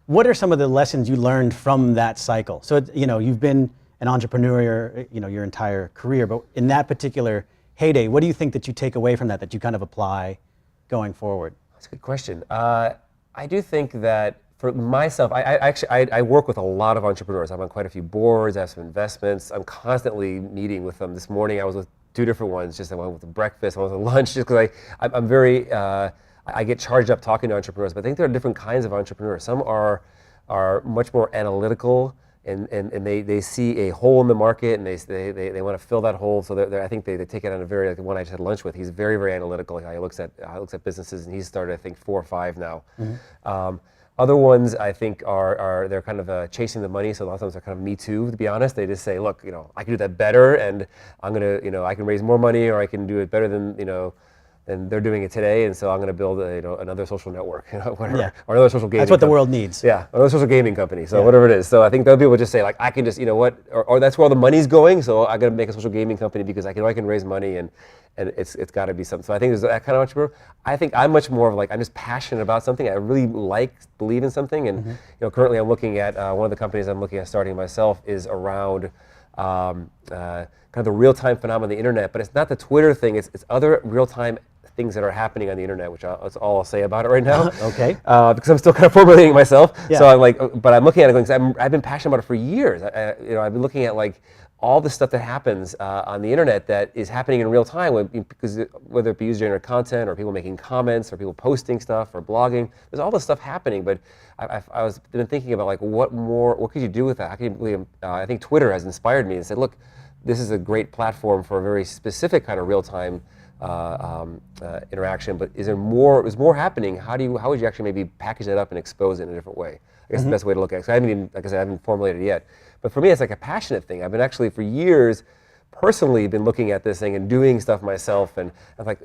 What are some of the lessons you learned from that cycle? So, you've been an entrepreneur, your entire career, but in that particular heyday, what do you think that you take away from that that you kind of apply going forward? That's a good question. I do think that for myself, I work with a lot of entrepreneurs. I'm on quite a few boards. I have some investments. I'm constantly meeting with them. This morning I was with two different ones. Just I went with a breakfast, I went with a lunch, just because I'm very. I get charged up talking to entrepreneurs, but I think there are different kinds of entrepreneurs. Some are much more analytical, and they see a hole in the market, and they want to fill that hole. So I think they take it on a very, like the one I just had lunch with. He's very, very analytical. He looks at businesses, and he's started I think 4 or 5 now. Mm-hmm. Other ones I think they're kind of chasing the money. So a lot of times they're kind of me too, to be honest. They just say, look, I can do that better, and I'm gonna, I can raise more money, or I can do it better than and they're doing it today, and so I'm going to build another social network, whatever, yeah. Or another social gaming. That's what the world needs. Yeah, another social gaming company. So whatever it is. So I think those people just say like, I can just, or that's where all the money's going. So I got to make a social gaming company because I can raise money, and it's got to be something. So I think there's that kind of entrepreneur. I think I'm much more of like, I'm just passionate about something. I really believe in something, and currently I'm looking at one of the companies I'm looking at starting myself is around. Kind of the real-time phenomenon on the internet, but it's not the Twitter thing. It's other real-time things that are happening on the internet, which that's all I'll say about it right now. Okay. Because I'm still kind of formulating it myself. Yeah. So I'm like, but I'm looking at it going, I've been passionate about it for years. I've been looking at like all the stuff that happens on the internet that is happening in real time, because whether it be user-generated content, or people making comments, or people posting stuff, or blogging, there's all this stuff happening. But I've been thinking about like, what could you do with that? How can you I think Twitter has inspired me and said, look, this is a great platform for a very specific kind of real-time interaction, but is more happening? How would you actually maybe package that up and expose it in a different way? I guess the best way to look at it. So I haven't even, like I said, I haven't formulated it yet. But for me, it's like a passionate thing. I've been actually for years personally been looking at this thing and doing stuff myself, and I'm like,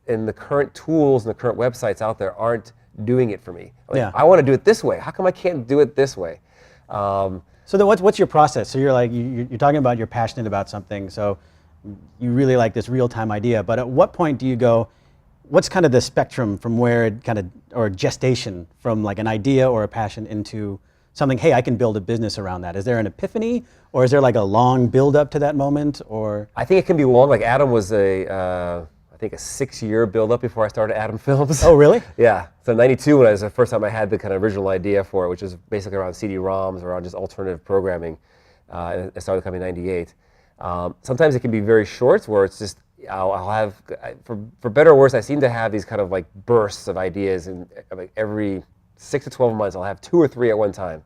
and the current tools and the current websites out there aren't doing it for me. Like, I want to do it this way. How come I can't do it this way? So then what's your process? So you're like, you're talking about you're passionate about something, so you really like this real-time idea, but at what point do you go, what's kind of the spectrum from where it kind of, or gestation from like an idea or a passion into something, hey, I can build a business around that? Is there an epiphany, or is there like a long build up to that moment, or? I think it can be long. Like Atom was I think a 6-year build up before I started AtomFilms. Oh, really? Yeah. So 92 when was the first time I had the kind of original idea for it, which was basically around CD-ROMs, around just alternative programming. I started the company in 98. Sometimes it can be very short, where it's just, I'll have, for better or worse, I seem to have these kind of like bursts of ideas, and like every 6 to 12 months I'll have 2 or 3 at one time.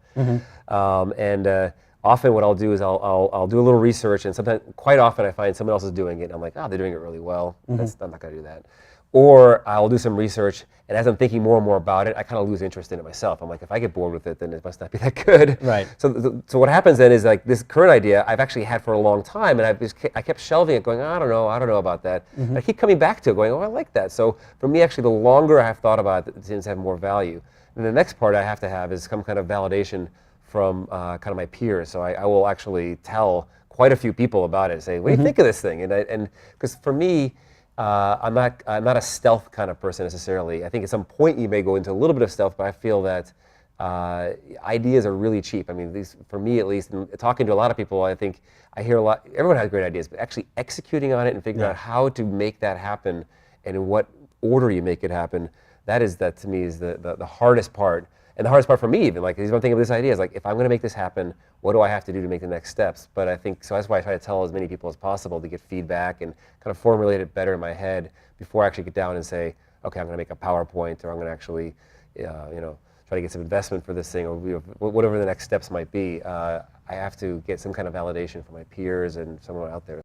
Often what I'll do is I'll do a little research, and sometimes, quite often, I find someone else is doing it, and I'm like, oh, they're doing it really well. I'm not going to do that. Or I'll do some research, and as I'm thinking more and more about it, I kind of lose interest in it myself. I'm like, if I get bored with it, then it must not be that good. Right. So what happens then is like this current idea I've actually had for a long time, and I kept shelving it, going, I don't know about that. And I keep coming back to it, going, oh, I like that. So for me, actually, the longer I have thought about it, it tends to have more value. And the next part I have to have is some kind of validation from kind of my peers. So I will actually tell quite a few people about it and say, what do you think of this thing? And because for me, I'm not a stealth kind of person necessarily. I think at some point you may go into a little bit of stealth, but I feel that ideas are really cheap. I mean, for me at least, and talking to a lot of people, I think I hear a lot, everyone has great ideas, but actually executing on it and figuring out how to make that happen and in what order you make it happen, that to me is the hardest part. And the hardest part for me, even, like, is one thing of this idea is like, if I'm going to make this happen, what do I have to do to make the next steps? But I think, so that's why I try to tell as many people as possible to get feedback and kind of formulate it better in my head before I actually get down and say, okay, I'm going to make a PowerPoint, or I'm going to actually, try to get some investment for this thing, or whatever the next steps might be. I have to get some kind of validation from my peers and someone out there.